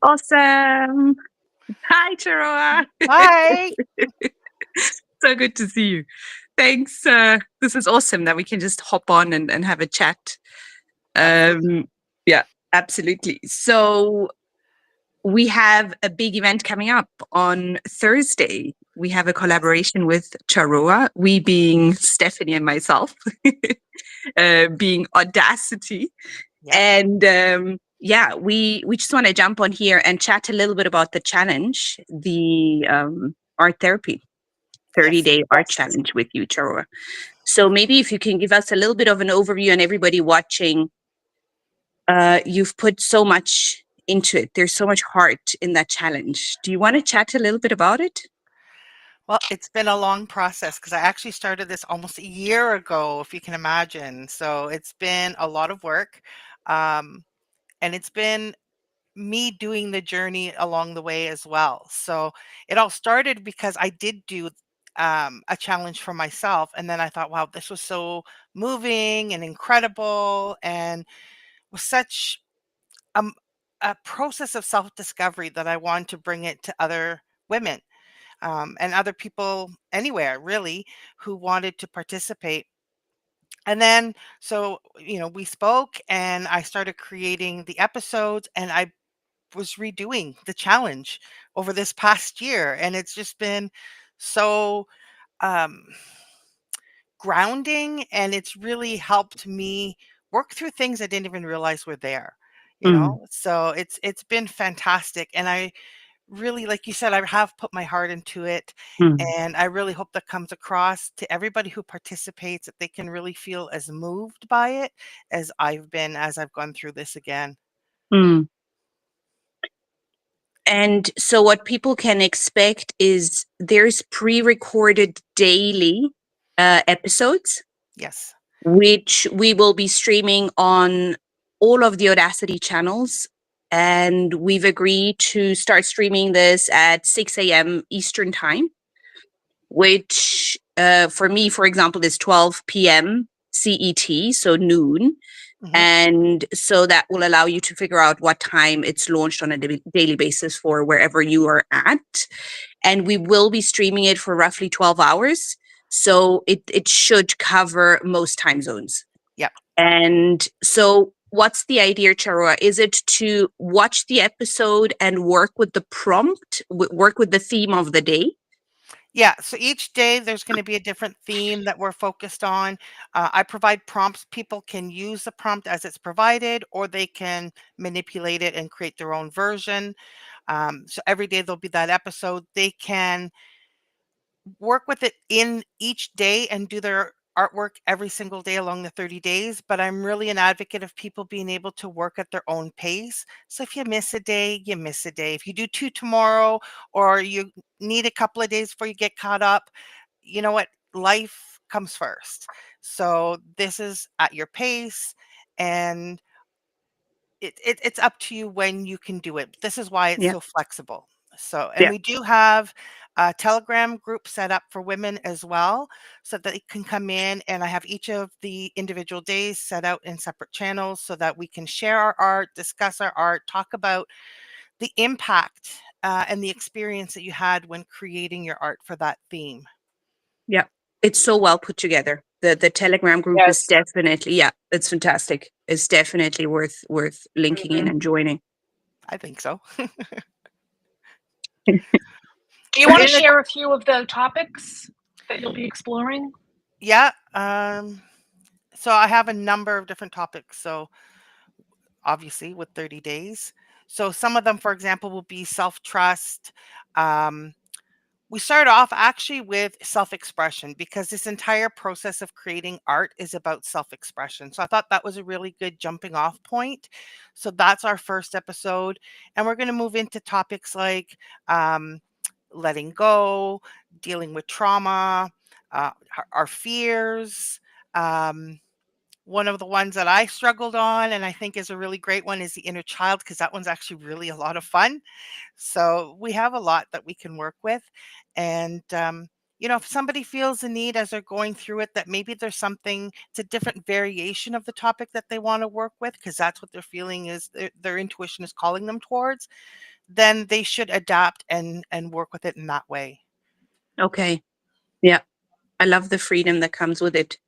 Awesome. Hi, Charoa. Hi. So good to see you. Thanks. This is awesome that we can just hop on and have a chat. Absolutely. Yeah, absolutely. So we have a big event coming up on Thursday. We have a collaboration with Charoa, we being Stephanie and myself, being Audacity. Yep. And yeah, we just want to jump on here and chat a little bit about the challenge, the art therapy 30-day art challenge with you, Charoa. So maybe if you can give us a little bit of an overview, and everybody watching, you've put so much into it. There's so much heart in that challenge. Do you want to chat a little bit about it? Well, it's been a long process because I actually started this almost a year ago, if you can imagine. So it's been a lot of work. Um, and it's been me doing the journey along the way as well. So it all started because I did do a challenge for myself. And then I thought, wow, this was so moving and incredible and was such um, a process of self discovery that I wanted to bring it to other women and other people anywhere really who wanted to participate. And then, so, we spoke and I started creating the episodes and I was redoing the challenge over this past year. And it's just been so um, grounding and it's really helped me work through things I didn't even realize were there. Mm, So it's been fantastic. And I really, like you said, I have put my heart into it, mm, and I really hope that comes across to everybody who participates, that they can really feel as moved by it as I've been as I've gone through this again. mm. And so what people can expect is there's pre-recorded daily episodes, Yes. which we will be streaming on all of the Audacity channels. And we've agreed to start streaming this at 6 a.m. Eastern Time, which for me, for example, is 12 p.m. CET, so noon. Hmm. And so that will allow you to figure out what time it's launched on a daily basis for wherever you are at. And we will be streaming it for roughly 12 hours. So it should cover most time zones. Yep. And so what's the idea, Charoa? Is it to watch the episode and work with the prompt, work with the theme of the day? Yeah, so each day there's going to be a different theme that we're focused on. I provide prompts. People can use the prompt as it's provided, or they can manipulate it and create their own version. So every day there'll be that episode. They can work with it in each day and do their artwork every single day along the 30 days. But I'm really an advocate of people being able to work at their own pace. So if you miss a day, you miss a day. If you do two tomorrow, or you need a couple of days before you get caught up, you know what? Life comes first. So this is at your pace, and it's up to you when you can do it. This is why it's Yeah. so flexible. So, and Yeah. we do have a Telegram group set up for women as well, so that they can come in, and I have each of the individual days set out in separate channels so that we can share our art, discuss our art, talk about the impact and the experience that you had when creating your art for that theme. Yeah. It's so well put together. The Telegram group is definitely, yeah, it's fantastic. It's definitely worth linking in and joining. I think so. Do you So want to in the share a few of the topics that you'll be exploring? Yeah, so I have a number of different topics. So obviously with 30 days. So some of them, for example, will be self-trust. Um, we start off actually with self-expression because this entire process of creating art is about self-expression. So I thought that was a really good jumping off point. So that's our first episode. And we're going to move into topics like um, letting go, dealing with trauma, our fears. Um, One of the ones that I struggled on and I think is a really great one is the inner child, because that one's actually really a lot of fun. So we have a lot that we can work with. And if somebody feels the need as they're going through it that maybe there's something, it's a different variation of the topic that they want to work with because that's what they're feeling is their intuition is calling them towards, then they should adapt and work with it in that way. Okay. Yeah. I love the freedom that comes with it.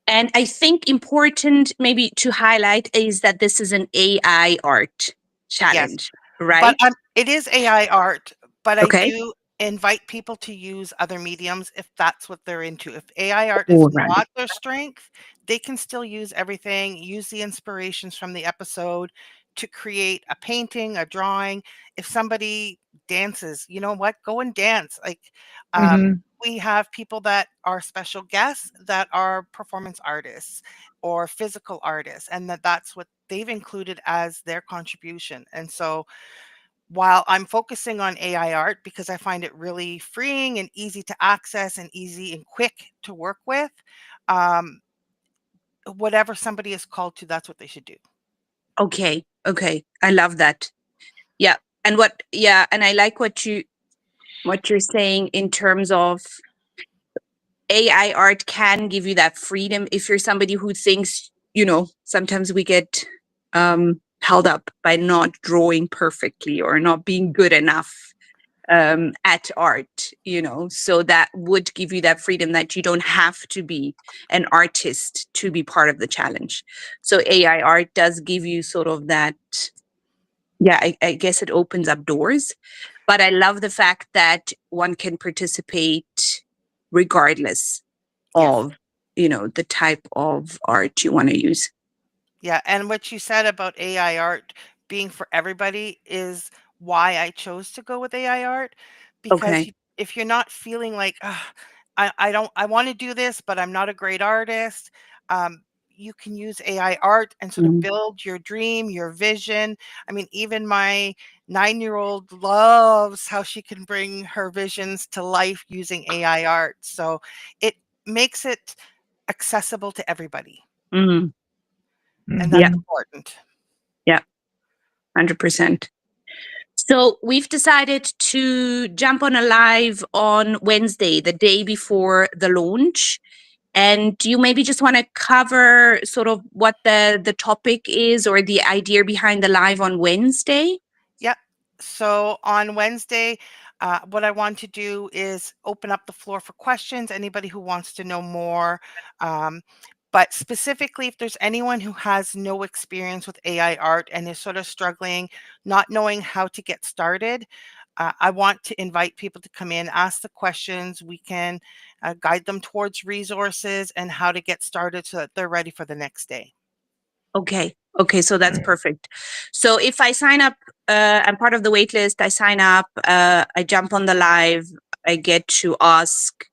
And I think important maybe to highlight is that this is an AI art challenge, But right? it is AI art, but I Okay. do invite people to use other mediums if that's what they're into. If AI art is All right. not their strength, they can still use everything, use the inspirations from the episode to create a painting, a drawing. If somebody dances, you know what? Go and dance. Like Mhm. we have people that are special guests that are performance artists or physical artists, and that's what they've included as their contribution. And so while I'm focusing on AI art because I find it really freeing and easy to access and easy and quick to work with, um, whatever somebody is called to, that's what they should do. Okay. Okay. I love that. Yeah. And and I like what you're saying in terms of AI art can give you that freedom if you're somebody who thinks, sometimes we get held up by not drawing perfectly or not being good enough at art, so that would give you that freedom that you don't have to be an artist to be part of the challenge. So AI art does give you sort of that, yeah, I guess it opens up doors, but I love the fact that one can participate regardless Yes. of, the type of art you want to use. Yeah. And what you said about AI art being for everybody is why I chose to go with AI art. Because Okay. if you're not feeling like, I want to do this, but I'm not a great artist, um, you can use AI art and sort of Mhm. build your dream, your vision. I mean, even my 9-year-old loves how she can bring her visions to life using AI art. So it makes it accessible to everybody. Mhm. And Yeah. that's Mhm. important. Yeah. 100%. So we've decided to jump on a live on Wednesday, the day before the launch. And do you maybe just want to cover sort of what the topic is or the idea behind the live on Wednesday? Yep. So on Wednesday, what I want to do is open up the floor for questions. Anybody who wants to know more. Um, but specifically, if there's anyone who has no experience with AI art and is sort of struggling, not knowing how to get started, I want to invite people to come in, ask the questions. We can guide them towards resources and how to get started so that they're ready for the next day. Okay. Okay. So that's perfect. So if I sign up, I'm part of the wait list, I sign up, I jump on the live, I get to ask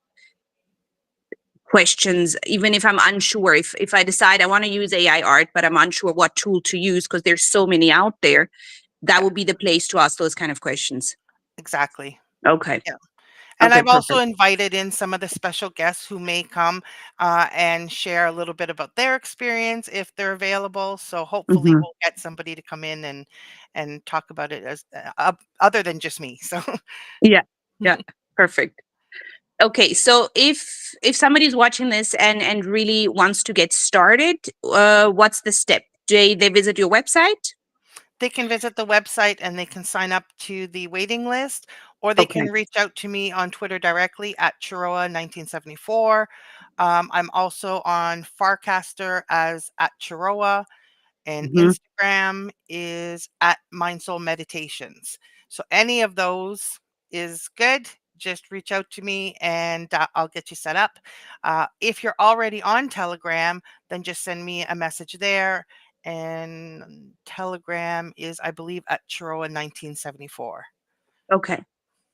questions, even if I'm unsure, if I decide I want to use AI art, but I'm unsure what tool to use because there's so many out there, that Yeah, would be the place to ask those kind of questions. exactly. Okay. Yeah. And Okay. I've also Perfect. invited in some of the special guests who may come and share a little bit about their experience if they're available. So hopefully Hmm. we'll get somebody to come in and talk about it as other than just me. So Yeah. Yeah. Perfect. Okay. So if somebody's watching this and really wants to get started, what's the step? They visit your website? they can visit the website and they can sign up to the waiting list, or they Okay. can reach out to me on Twitter directly at Chiroa 1974. I'm also on Farcaster as at Chiroa, and Hmm. Instagram is at Mindsoul Meditations. So any of those is good. Just reach out to me and I'll get you set up. If you're already on Telegram, then just send me a message there. And Telegram is, I believe, at Chiroa 1974. Okay.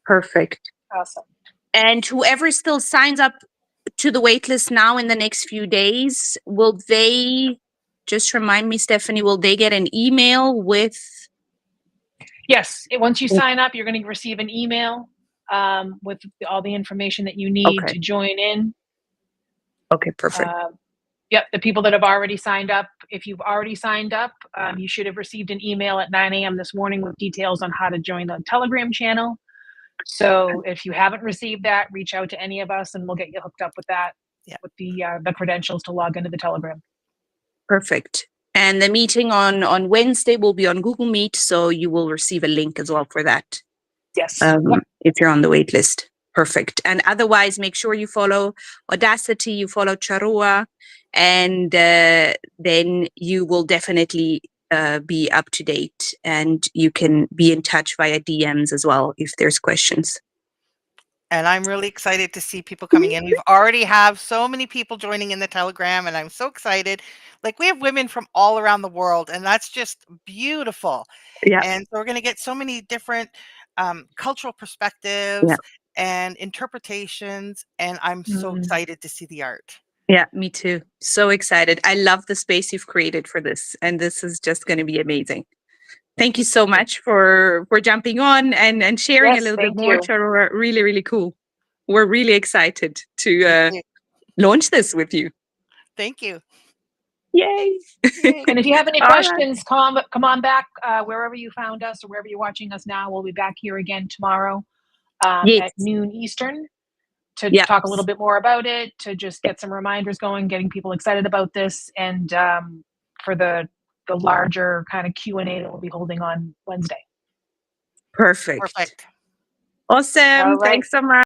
Perfect. Awesome. And whoever still signs up to the waitlist now in the next few days, will they just remind me, Stephanie, will they get an email with? Yes, once you sign up, you're going to receive an email with all the information that you need Okay. to join in. Okay. Perfect. Yep, the people that have already signed up, if you've already signed up, you should have received an email at 9 a.m. this morning with details on how to join the Telegram channel. So if you haven't received that, reach out to any of us and we'll get you hooked up with that, Yeah. with the credentials to log into the Telegram. Perfect. And the meeting on Wednesday will be on Google Meet, so you will receive a link as well for that. Yes. Yep. If you're on the wait list. Perfect. And otherwise, make sure you follow Audacity, you follow Charua, and then you will definitely be up to date, and you can be in touch via DMs as well if there's questions. And I'm really excited to see people coming in. We've already have so many people joining in the Telegram, and I'm so excited. Like, we have women from all around the world, and that's just beautiful. Yeah. And so we're going to get so many different cultural Yeah. perspectives and interpretations, and I'm so Mm. excited to see the art. Yeah, me too. So excited. I love the space you've created for this, and this is just going to be amazing. Thank you so much for jumping on and sharing a Yes, little bit thank more, you. Charua. Really, really cool. We're really excited to Thank you. launch this with you. Thank you. Yay! Yay. And if you have any All right. questions, come on back wherever you found us or wherever you're watching us now. We'll be back here again tomorrow Yes. at noon Eastern to Yeah. talk a little bit more about it, to just get some reminders going, getting people excited about this, and for the larger kind of Q&A that we'll be holding on Wednesday. Perfect. Perfect. Awesome. All right. Thanks so much.